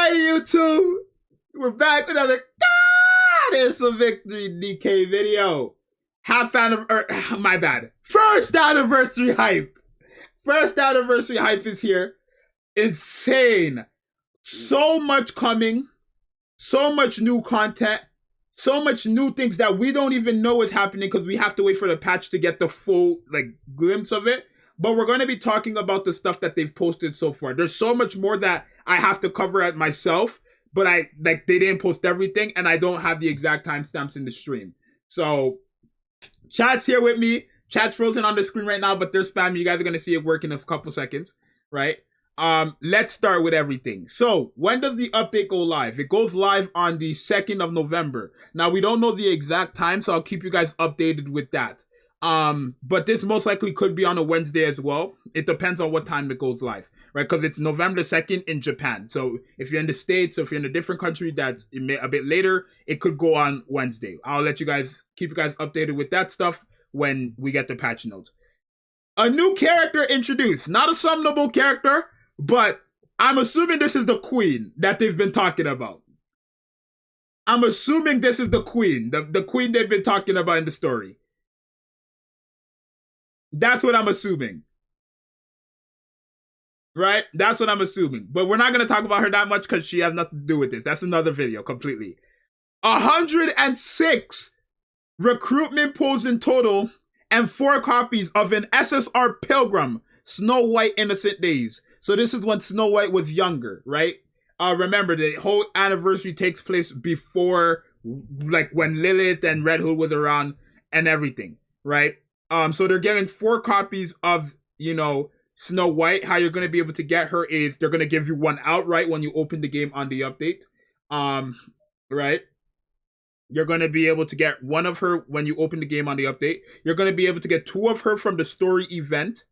Alright, YouTube, we're back with another Goddess of Victory Nikke video. First anniversary hype. First anniversary hype is here. Insane. So much coming. So much new content. So much new things that we don't even know is happening because we have to wait for the patch to get the full glimpse of it. But we're going to be talking about the stuff that they've posted so far. There's so much more that I have to cover at myself, but they didn't post everything, and I don't have the exact timestamps in the stream. So, chat's here with me. Chat's frozen on the screen right now, but they're spamming. You guys are going to see it work in a couple seconds, right? Let's start with everything. So, when does the update go live? It goes live on the 2nd of November. Now, we don't know the exact time, so I'll keep you guys updated with that. But this most likely could be on a Wednesday as well. It depends on what time it goes live, right? Because it's November 2nd in Japan. So if you're in the States, or if you're in a different country that's a bit later, it could go on Wednesday. I'll keep you guys updated with that stuff when we get the patch notes. A new character introduced, not a summonable character, but I'm assuming this is the queen that they've been talking about. I'm assuming this is the queen, the queen they've been talking about in the story. That's what I'm assuming. Right? That's what I'm assuming. But we're not going to talk about her that much because she has nothing to do with this. That's another video completely. 106 recruitment pulls in total and 4 copies of an SSR Pilgrim, Snow White Innocent Days. So this is when Snow White was younger, right? Remember, the whole anniversary takes place before, when Lilith and Red Hood was around and everything, right? So they're getting 4 copies of, Snow White. How you're going to be able to get her is they're going to give you one outright when you open the game on the update. Right? You're going to be able to get one of her when you open the game on the update. You're going to be able to get 2 of her from the story event,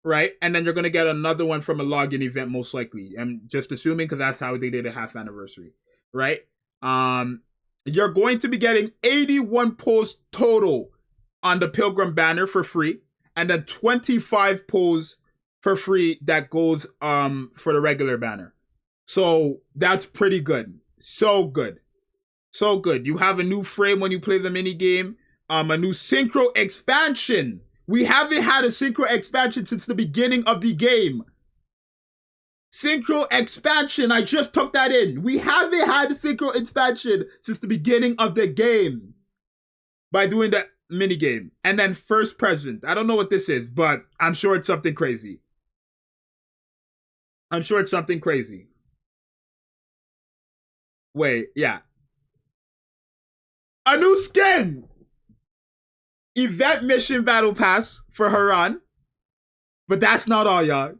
right? And then you're going to get another one from a login event, most likely. I'm just assuming because that's how they did a half anniversary, right? You're going to be getting 81 pulls total on the Pilgrim Banner for free, and then 25 pulls for free that goes for the regular banner. So that's pretty good. So good. So good. You have a new frame when you play the mini game. A new synchro expansion. We haven't had a synchro expansion since the beginning of the game. Synchro expansion. I just took that in. We haven't had a synchro expansion since the beginning of the game. By doing that mini game. And then first present. I don't know what this is, but I'm sure it's something crazy. I'm sure it's something crazy. Wait, yeah. A new skin! Event mission battle pass for Haran. But that's not all, y'all.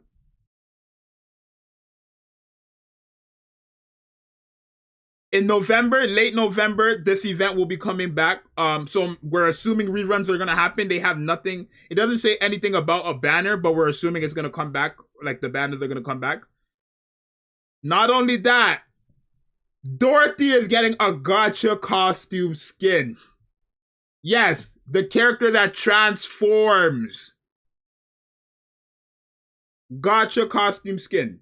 In November, late November, this event will be coming back. So we're assuming reruns are going to happen. They have nothing. It doesn't say anything about a banner, but we're assuming it's going to come back. Like the banners are going to come back. Not only that, Dorothy is getting a Gacha Costume skin. Yes, the character that transforms. Gacha Costume skin.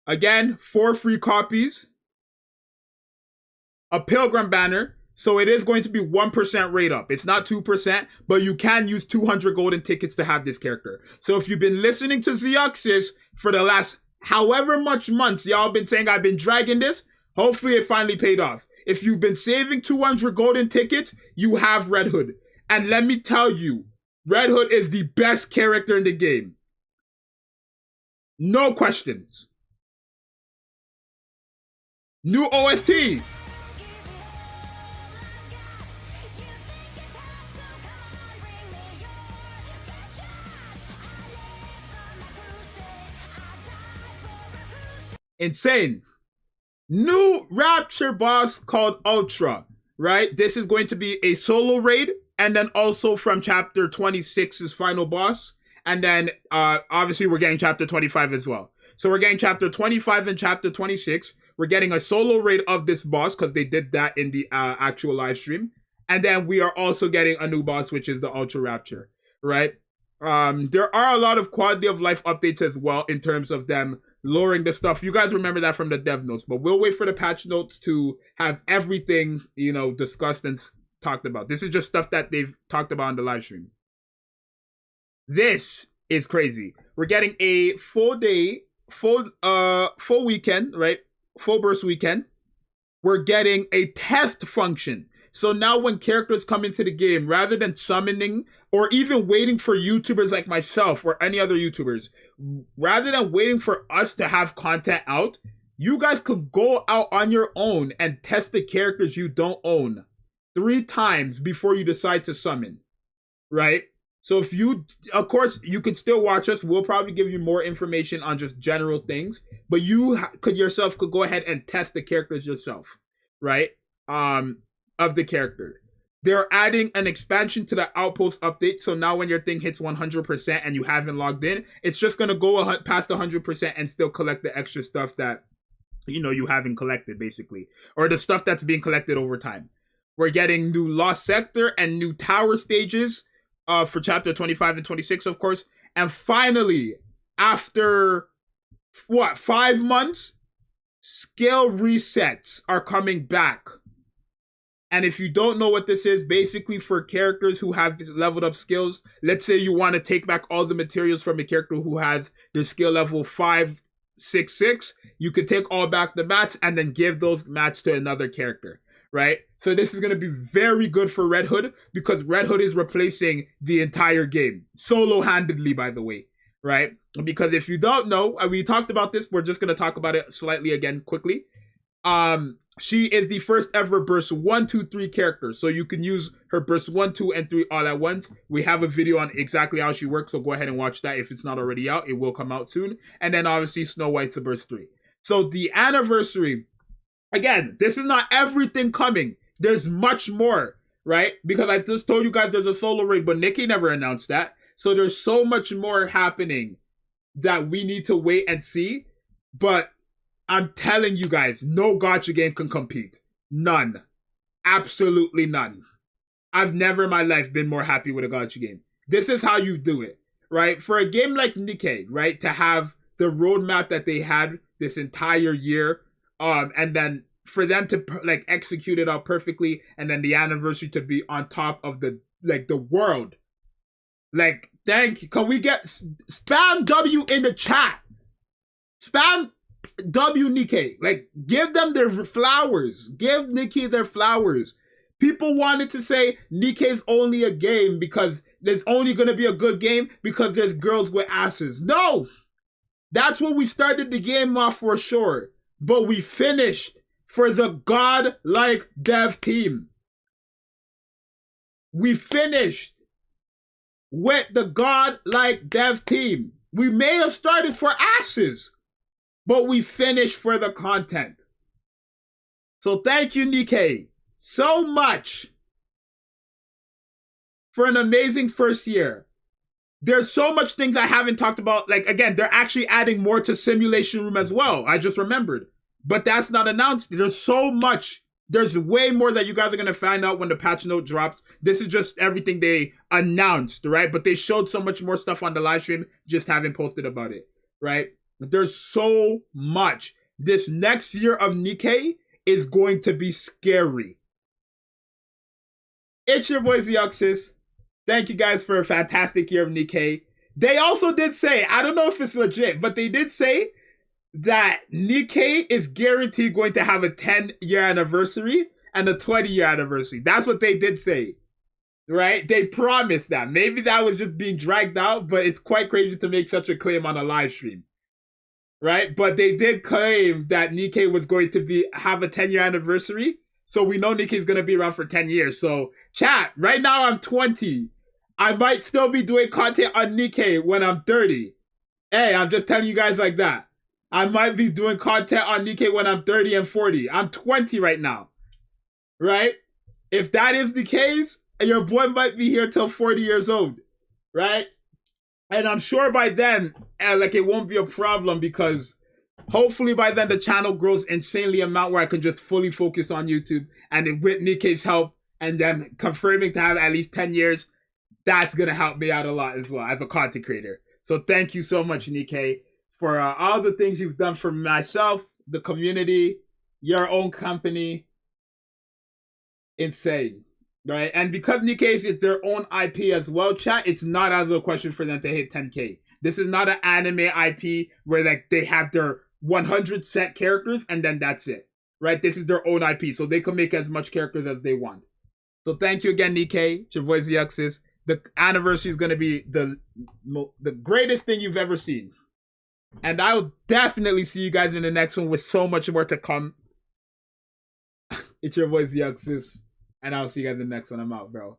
Again, 4 free copies. A Pilgrim Banner. So it is going to be 1% rate up. It's not 2%, but you can use 200 golden tickets to have this character. So if you've been listening to Zxous for the last however much months, y'all been saying I've been dragging this, hopefully it finally paid off. If you've been saving 200 golden tickets, you have Red Hood. And let me tell you, Red Hood is the best character in the game. No questions. New OST. Insane. New Rapture boss called Ultra, right? This is going to be a solo raid, and then also from chapter 26's final boss. And then obviously we're getting chapter 25 as well. So we're getting chapter 25 and chapter 26. We're getting a solo raid of this boss because they did that in the actual live stream. And then we are also getting a new boss, which is the Ultra Rapture, right? There are a lot of quality of life updates as well in terms of them lowering the stuff. You guys remember that from the dev notes, but we'll wait for the patch notes to have everything, you know, discussed and talked about. This is just stuff that they've talked about on the live stream. This is crazy. We're getting a full day, full weekend, right? Full burst weekend. We're getting a test function. So now when characters come into the game, rather than summoning or even waiting for YouTubers like myself or any other YouTubers, rather than waiting for us to have content out, you guys could go out on your own and test the characters you don't own 3 times before you decide to summon, right? So if you, of course, you could still watch us. We'll probably give you more information on just general things, but you could go ahead and test the characters yourself, right? Of the character. They're adding an expansion to the outpost update. So now when your thing hits 100% and you haven't logged in, it's just going to go past 100% and still collect the extra stuff that, you know, you haven't collected, basically. Or the stuff that's being collected over time. We're getting new Lost Sector and new Tower stages for Chapter 25 and 26, of course. And finally, after, 5 months? Skill resets are coming back. And if you don't know what this is, basically for characters who have leveled up skills, let's say you want to take back all the materials from a character who has the skill level 566, you could take all back the mats and then give those mats to another character, right? So this is going to be very good for Red Hood because Red Hood is replacing the entire game, solo-handedly, by the way, right? Because if you don't know, we talked about this, we're just going to talk about it slightly again quickly. She is the first ever burst 1, 2, 3 character. So you can use her burst 1, 2, and 3 all at once. We have a video on exactly how she works, so go ahead and watch that if it's not already out. It will come out soon. And then obviously Snow White's a burst 3. So the anniversary, again, this is not everything coming. There's much more, right? Because I just told you guys there's a solo raid, but Nikke never announced that. So there's so much more happening that we need to wait and see. But I'm telling you guys, no gacha game can compete. None. Absolutely none. I've never in my life been more happy with a gacha game. This is how you do it, right? For a game like Nikke, right, to have the roadmap that they had this entire year, and then for them to like execute it out perfectly, and then the anniversary to be on top of the world. Like, thank you. Can we get spam W in the chat? Spam W Nikke. Like, give them their flowers. Give Nikke their flowers. People wanted to say Nikke's only a game because there's only going to be a good game because there's girls with asses. No! That's what we started the game off for sure. But we finished for the godlike dev team. We finished with the godlike dev team. We may have started for asses, but we finished for the content. So thank you, Nikke, so much for an amazing first year. There's so much things I haven't talked about. Like, again, they're actually adding more to Simulation Room as well. I just remembered. But that's not announced. There's so much. There's way more that you guys are going to find out when the patch note drops. This is just everything they announced, right? But they showed so much more stuff on the live stream, just haven't posted about it, right? There's so much. This next year of Nikke is going to be scary. It's your boy Zxous. Thank you guys for a fantastic year of Nikke. They also did say, I don't know if it's legit, but they did say that Nikke is guaranteed going to have a 10-year anniversary and a 20-year anniversary. That's what they did say, right? They promised that. Maybe that was just being dragged out, but it's quite crazy to make such a claim on a live stream, right? But they did claim that Nikke was going to have a 10-year anniversary, so we know Nikke is going to be around for 10 years. So, chat, right now I'm 20. I might still be doing content on Nikke when I'm 30. Hey, I'm just telling you guys like that. I might be doing content on Nikke when I'm 30 and 40. I'm 20 right now, right? If that is the case, your boy might be here till 40 years old, right? And I'm sure by then, like, it won't be a problem because hopefully by then the channel grows insanely amount where I can just fully focus on YouTube. And with Nikke's help and them confirming to have at least 10 years, that's gonna help me out a lot as well as a content creator. So thank you so much, Nikke, for all the things you've done for myself, the community, your own company. Insane, right? And because Nikke is their own IP as well, chat, it's not out of the question for them to hit 10K. This is not an anime IP where like they have their 100 set characters and then that's it, right? This is their own IP, so they can make as much characters as they want. So thank you again, Nikke. It's your boy Zxous. The anniversary is going to be the greatest thing you've ever seen. And I'll definitely see you guys in the next one with so much more to come. It's your boy Zxous. And I'll see you guys in the next one. I'm out, bro.